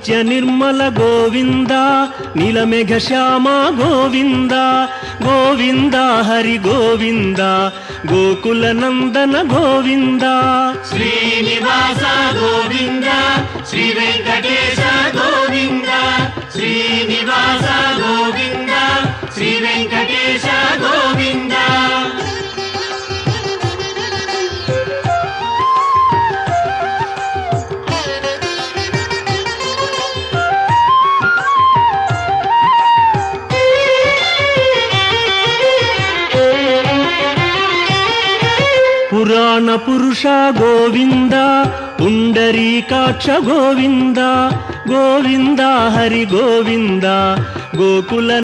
నిత్య నిర్మల గోవింద నీలమేఘ శ్యామ గోవింద గోవింద హరి గోవింద గోకుల నందన గోవింద శ్రీనివాస గోవింద శ్రీ వెంకటేశ గోవింద శ్రీనివాస గోవింద శ్రీ వెంకటేశ గోవింద పురాణ పురుష గోవింద పుండరీకాక్ష గోవింద గోవింద హరి గోవింద గోకుల